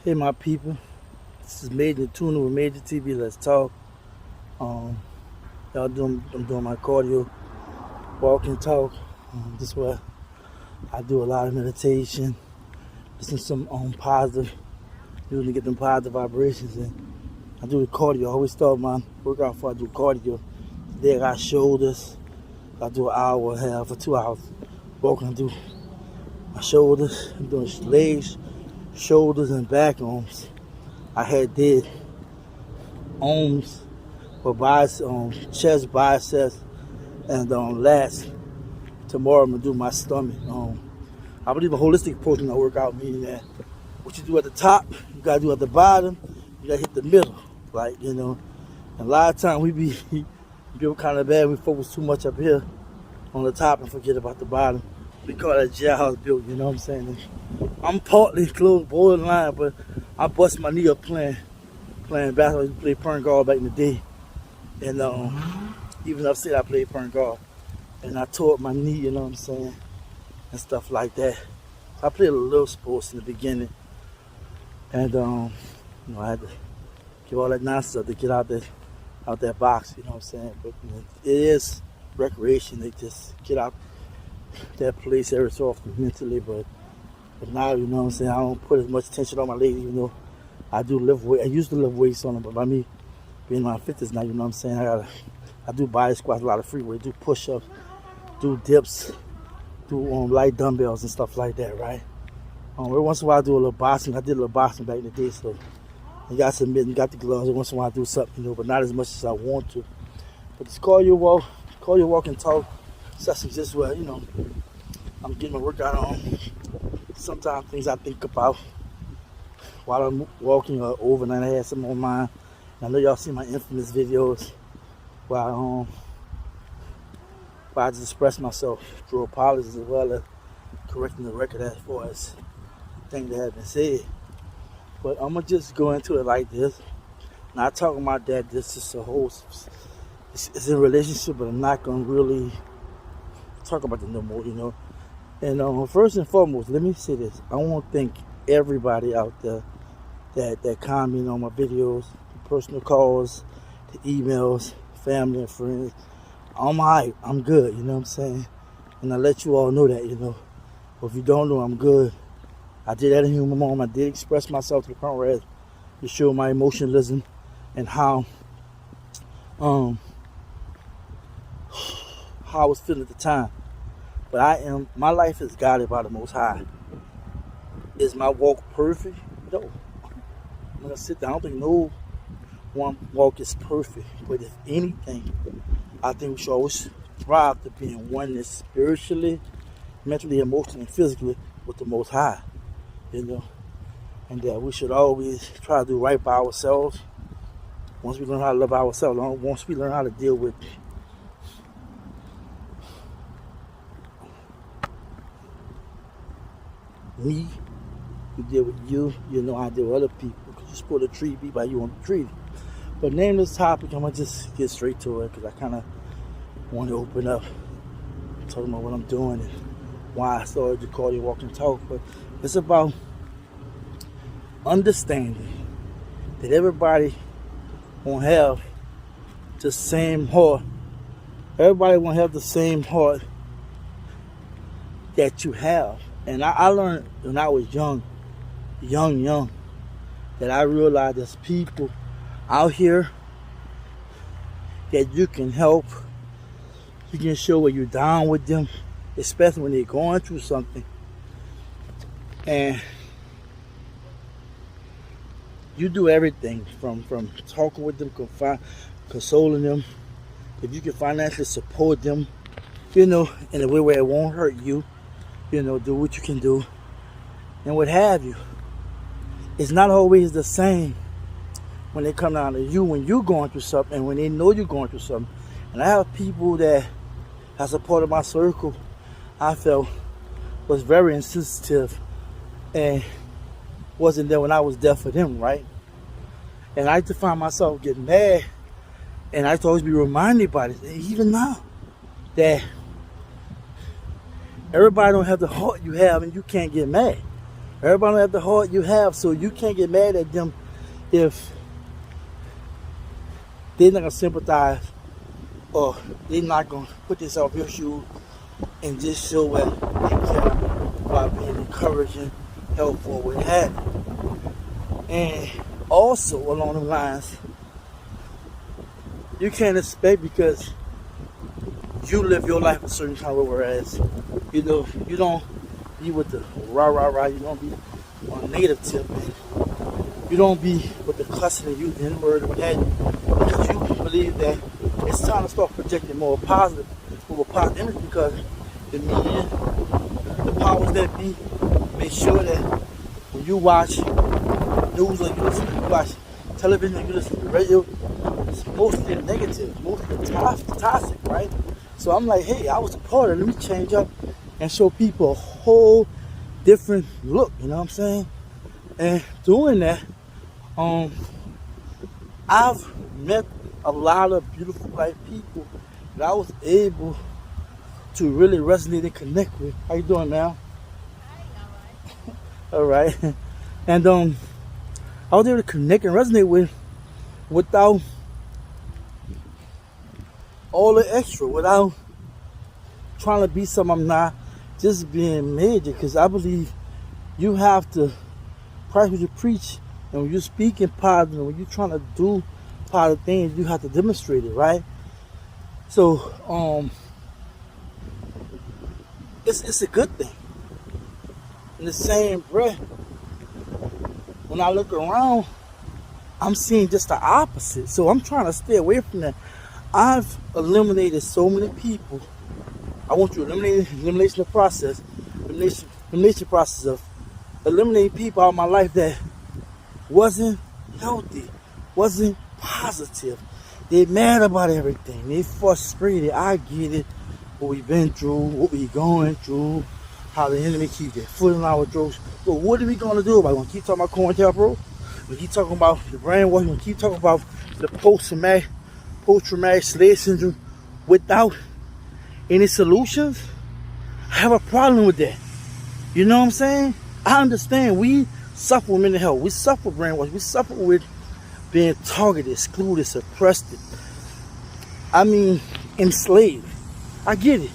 Hey my people, this is Major Tuna with MajorTv. Let's talk. I'm doing my cardio, walk and talk. This is where I do a lot of meditation, listen to some positive, usually get them positive vibrations, and I do the cardio. I always start my workout before I do cardio. Today I got shoulders. I do an hour and a half or 2 hours walking. I do my shoulders. I'm doing legs, shoulders, and back arms. I had did arms for chest, biceps, and lats. Tomorrow I'm gonna do my stomach. I believe a holistic approach in my workout, meaning that what you do at the top, you gotta do at the bottom. You gotta hit the middle, like And a lot of times we feel kind of bad. We focus too much up here on the top and forget about the bottom. We call that jailhouse built. You know what I'm saying? I'm partly close, borderline, but I bust my knee up playing basketball. I used to play point guard back in the day, and even upstate I played point guard, and I tore up my knee. You know what I'm saying, and stuff like that. So I played a little sports in the beginning, and I had to give all that nonsense up to get out that box. You know what I'm saying? But it is recreation. They just get out that place every so often mentally, but now, you know what I'm saying, I don't put as much attention on my legs, even though I do lift weight. I used to lift weights on them, but by me being in my 50s now, you know what I'm saying, I do body squats, a lot of free weight, do push-ups, do dips, do light dumbbells and stuff like that, right? Every once in a while I do a little boxing. I did a little boxing back in the day, so you got to admit, you got the gloves. Every once in a while I do something, but not as much as I want to. But this cardio walk and talk sessions just where, I'm getting my workout on. Sometimes things I think about while I'm walking or overnight. I had some on mine. I know y'all see my infamous videos where I just express myself through apologies as well as correcting the record as far as things that have been said. But I'm gonna just go into it like this. Not talking about that. This is a whole. It's a relationship, but I'm not gonna really talk about it no more. And first and foremost, let me say this. I want to thank everybody out there that comment on my videos, the personal calls, the emails, family and friends. I'm alright. I'm good. You know what I'm saying? And I let you all know that, But if you don't know, I'm good. I did that in human moment. I did express myself to the point where to show my emotionalism and how I was feeling at the time. But my life is guided by the Most High. Is my walk perfect? No. I'm gonna sit down. I don't think no one walk is perfect. But if anything, I think we should always strive to be in oneness spiritually, mentally, emotionally, and physically with the Most High. And that we should always try to do right by ourselves. Once we learn how to love ourselves, once we learn how to deal with me, you deal with you, I deal with other people. Because you're supposed to treat people how you want to treat it. But name this topic, I'm going to just get straight to it because I kind of want to open up, talking about what I'm doing and why I started to call you walk and talk. But it's about understanding that everybody won't have the same heart. Everybody won't have the same heart that you have. And I learned when I was young, that I realized there's people out here that you can help. You can show where you're down with them, especially when they're going through something. And you do everything from talking with them, consoling them. If you can financially support them, in a way where it won't hurt you. Do what you can do and what have you. It's not always the same when they come down to you when you're going through something and when they know you're going through something. And I have people that, as a part of my circle, I felt was very insensitive and wasn't there when I was there for them, right? And I used to find myself getting mad, and I used to always be reminded by this, even now, that everybody don't have the heart you have, and you can't get mad. Everybody have the heart you have, so you can't get mad at them if they're not gonna sympathize or they're not gonna put themselves in your shoes and just show what they care by being encouraging, helpful, what have you. And also along the lines, you can't expect because you live your life a certain kind of way, whereas you know you don't be with the rah, you don't be on native tip, and you don't be with the cussing and you the N-word and what have you, because you believe that it's time to start projecting more positive image, because the media, the powers that be, make sure that when you watch news or you watch television or you listen to radio, it's mostly negative, mostly toxic, right? So I'm like, hey, I was a part of it. Let me change up and show people a whole different look, you know what I'm saying? And doing that, I've met a lot of beautiful white people that I was able to really resonate and connect with. How you doing, man? All right. And I was able to connect and resonate with without all the extra, without trying to be something I'm not, just being major. Because I believe you have to practice what you preach, and when you're speaking positive, when you're trying to do positive things, you have to demonstrate it, right? So it's a good thing. In the same breath, when I look around, I'm seeing just the opposite. So I'm trying to stay away from that. I've eliminated so many people. I want to elimination process of eliminating people out of my life that wasn't healthy, wasn't positive. They mad about everything. They frustrated. I get it. What we've been through, what we going through, how the enemy keep their foot in our throats. But what are we gonna do about it? We're gonna keep talking about COINTELPRO? We keep talking about the brainwash. We're gonna keep talking about the post-traumatic slave syndrome without any solutions? I have a problem with that. You know what I'm saying? I understand we suffer with mental health. We suffer with brainwash. We suffer with being targeted, excluded, suppressed. I mean, enslaved. I get it.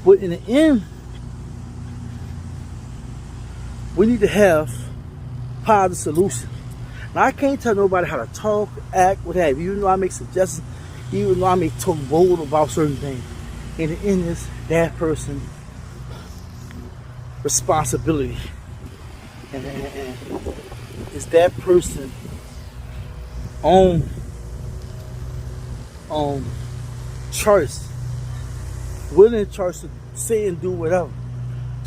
But in the end, we need to have positive solutions. Now, I can't tell nobody how to talk, act, what have you. Even though I make suggestions, even though I may talk bold about certain things, in the end, it's that person's responsibility. And it's that person own choice, willing choice to say and do whatever.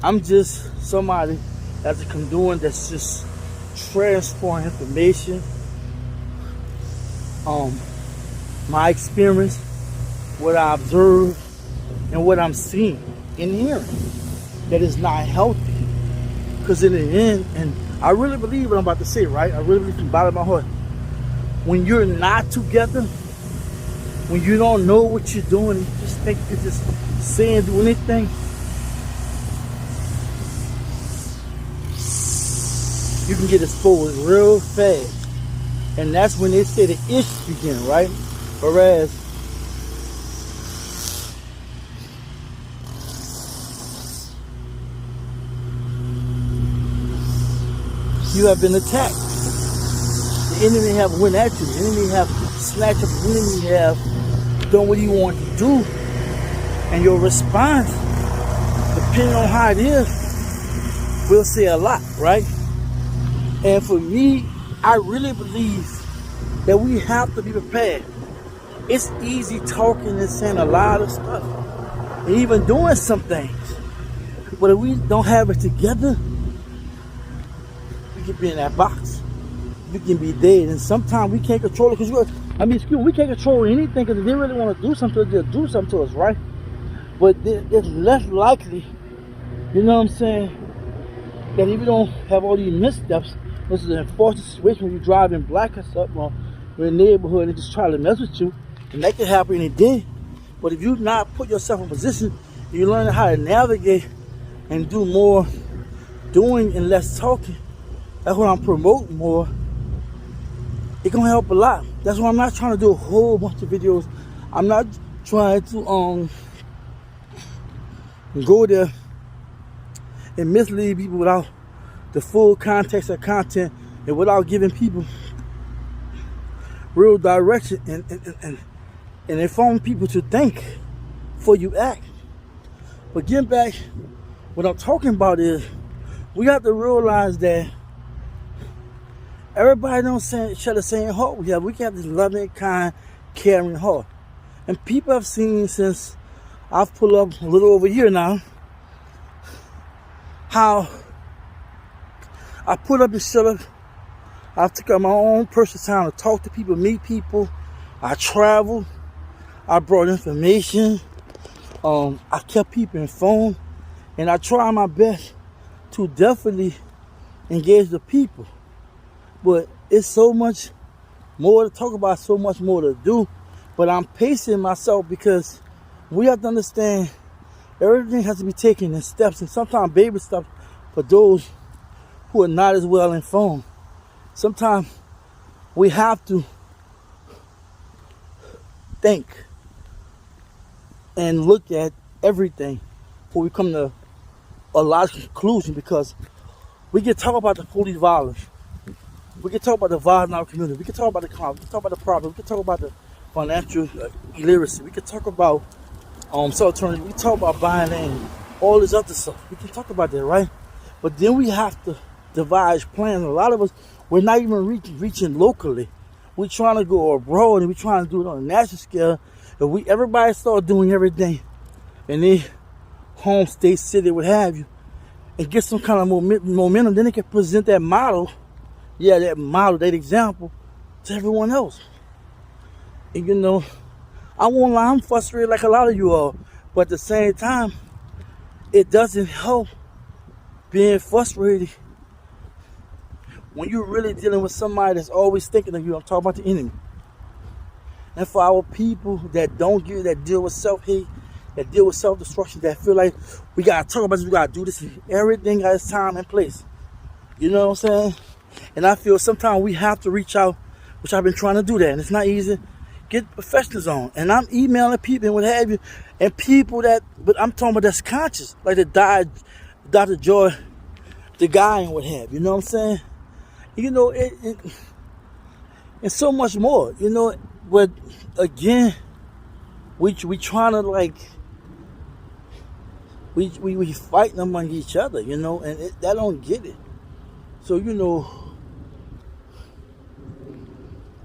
I'm just somebody that's a conduit that's just transferring information, my experience, what I observe, and what I'm seeing and hearing that is not healthy. Because in the end, and I really believe what I'm about to say, right? I really believe from the bottom of my heart. When you're not together, when you don't know what you're doing, you just think you can just say and do anything, you can get exposed real fast. And that's when they say the issues begin, right? Whereas you have been attacked. The enemy have went at you. The enemy have snatched up. The enemy have done what he want to do. And your response, depending on how it is, will say a lot, right? And for me, I really believe that we have to be prepared. It's easy talking and saying a lot of stuff, and even doing some things. But if we don't have it together, we can be in that box. We can be dead. And sometimes we can't control it because we can't control anything because if they really want to do something, they'll do something to us, right? But it's less likely, you know what I'm saying, that if you don't have all these missteps, this is an unfortunate situation when you're driving black or something, or you're in a neighborhood and they just try to mess with you, and that can happen any day. But if you not put yourself in position, you learn how to navigate and do more doing and less talking, that's what I'm promoting more. It's gonna help a lot. That's why I'm not trying to do a whole bunch of videos. I'm not trying to go there and mislead people without the full context of content and without giving people real direction and informing people to think before you act. But getting back, what I'm talking about is we have to realize that everybody don't share the same heart we have. We have this loving, kind, caring heart. And people have seen since I've pulled up a little over a year now, how I put up and shut up. I took out my own personal time to talk to people, meet people. I traveled. I brought information. I kept people informed. And I tried my best to definitely engage the people. But it's so much more to talk about, so much more to do. But I'm pacing myself because we have to understand everything has to be taken in steps, and sometimes baby steps for those who are not as well informed. Sometimes we have to think and look at everything before we come to a logical conclusion, because we can talk about the police violence. We can talk about the violence in our community. We can talk about the crime. We can talk about the problem. We can talk about the financial illiteracy. We can talk about self-determination. We can talk about buying land, all this other stuff. We can talk about that, right? But then we have to devise plans. A lot of us, we're not even reaching locally. We're trying to go abroad, and we're trying to do it on a national scale. And everybody start doing everything in their home state, city, what have you, and get some kind of momentum. Then they can present that model, that example to everyone else. And you know, I won't lie, I'm frustrated like a lot of you are, but at the same time, it doesn't help being frustrated when you're really dealing with somebody that's always thinking of you. I'm talking about the enemy. And for our people that that deal with self-hate, that deal with self-destruction, that feel like we gotta talk about this, we gotta do this, everything got its time and place. You know what I'm saying? And I feel sometimes we have to reach out, which I've been trying to do that, and it's not easy. Get professionals on, and I'm emailing people and what have you, and people that, but I'm talking about that's conscious, like the Dr. Joy, the guy and what have you. You know what I'm saying? You know, and so much more. You know, but again, we trying to like we fighting among each other. You know, and I don't get it. So you know,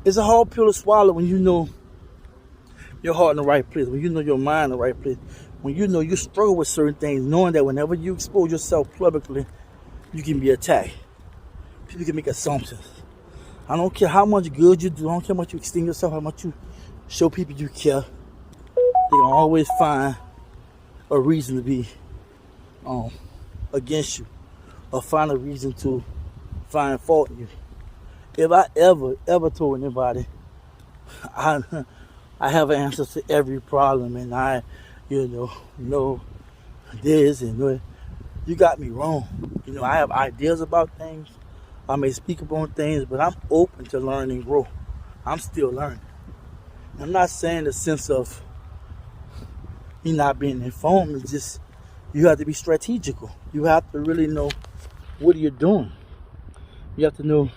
it's a hard pill to swallow when you know your heart in the right place, when you know your mind in the right place, when you know you struggle with certain things, knowing that whenever you expose yourself publicly, you can be attacked. People can make assumptions. I don't care how much good you do, I don't care how much you extend yourself, how much you show people you care. They can always find a reason to be against you, or find a reason to find fault in you. If I ever told anybody I have an answer to every problem, and I, know this and know, you got me wrong. You know, I have ideas about things. I may speak upon things, but I'm open to learn and grow. I'm still learning. I'm not saying the sense of me not being informed. It's just you have to be strategical. You have to really know what you're doing. You have to know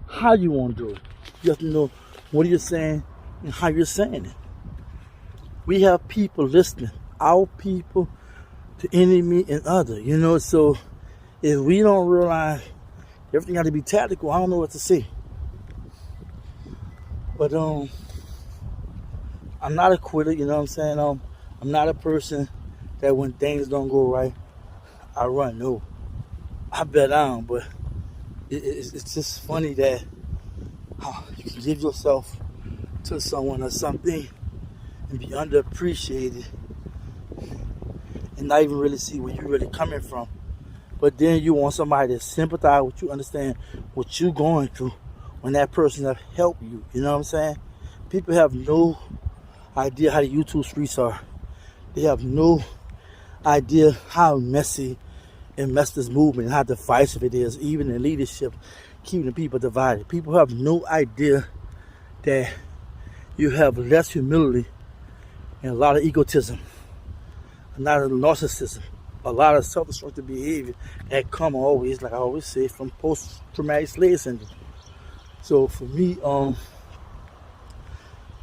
how you want to do it. You have to know what you're saying and how you're saying it. We have people listening, our people, the enemy and other, so if we don't realize everything got to be tactical, I don't know what to say. But I'm not a quitter, you know what I'm saying? I'm not a person that when things don't go right, I run. No, I bet down, but it's just funny that you can give yourself to someone or something and be underappreciated and not even really see where you're really coming from. But then you want somebody to sympathize with you, understand what you're going through when that person has helped you. You know what I'm saying? People have no idea how the YouTube streets are. They have no idea how messy and mess this movement and how divisive it is, even in leadership, keeping the people divided. People have no idea that you have less humility and a lot of egotism, a lot of narcissism, a lot of self-destructive behavior that come always, like I always say, from post-traumatic slave syndrome. So for me,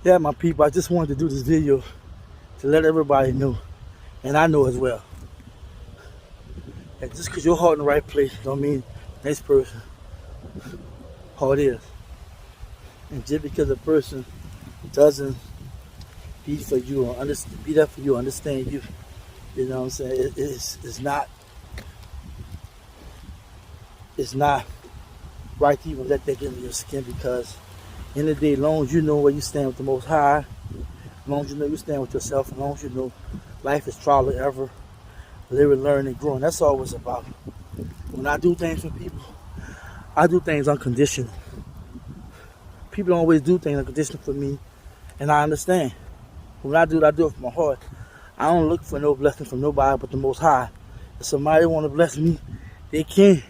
yeah, my people, I just wanted to do this video to let everybody know, and I know as well, that just because your heart in the right place don't mean the next person how it is. And just because a person doesn't be for you or be there for you, understand you, you know what I'm saying, it's not right to even let that get into your skin, because in the day, as long as you know where you stand with the Most High, as long as you know you stand with yourself, as long as you know life is trial and error, live and learn and growing, that's all it's about. When I do things for people, I do things unconditional. People don't always do things unconditional for me, and I understand. When I do it from my heart. I don't look for no blessing from nobody but the Most High. If somebody want to bless me, they can.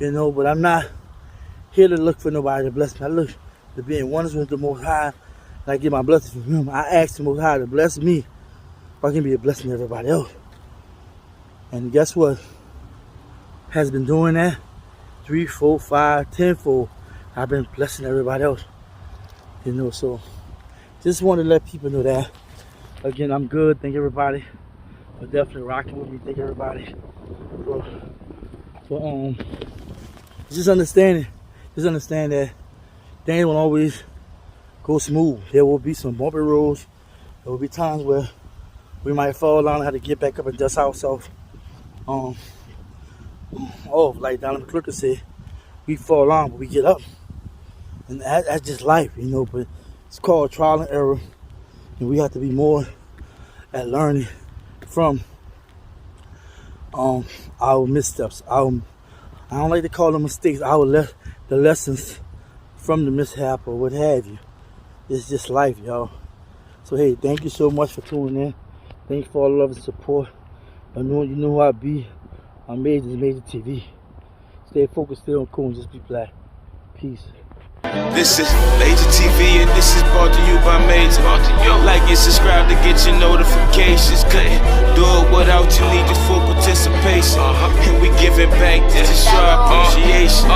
You know, but I'm not here to look for nobody to bless me. I look to be in oneness with the Most High, and I get my blessing from Him. I ask the Most High to bless me, so I can be a blessing to everybody else. And guess what? Has been doing that 3, 4, 5, 10-fold. I've been blessing everybody else. You know, so just want to let people know that. Again, I'm good. Thank everybody for definitely rocking with me. Thank everybody for just understand that things won't always go smooth. There will be some bumpy roads. There will be times where we might fall down and have to get back up and dust ourselves. Like Donald McClurkin said, we fall down, but we get up. And that's just life, you know, but it's called trial and error. And we have to be more at learning from our missteps. I don't like to call them mistakes. The lessons from the mishap or what have you. It's just life, y'all. So hey, thank you so much for tuning in. Thanks for all the love and support. You know who I be. I'm MajorTv. Stay focused, stay on cool, and just be black. Peace. This is MajorTv and this is brought to you by Major. Like and subscribe to get your notifications. Couldn't do it without you, need your full participation. And we giving back just to show our appreciation.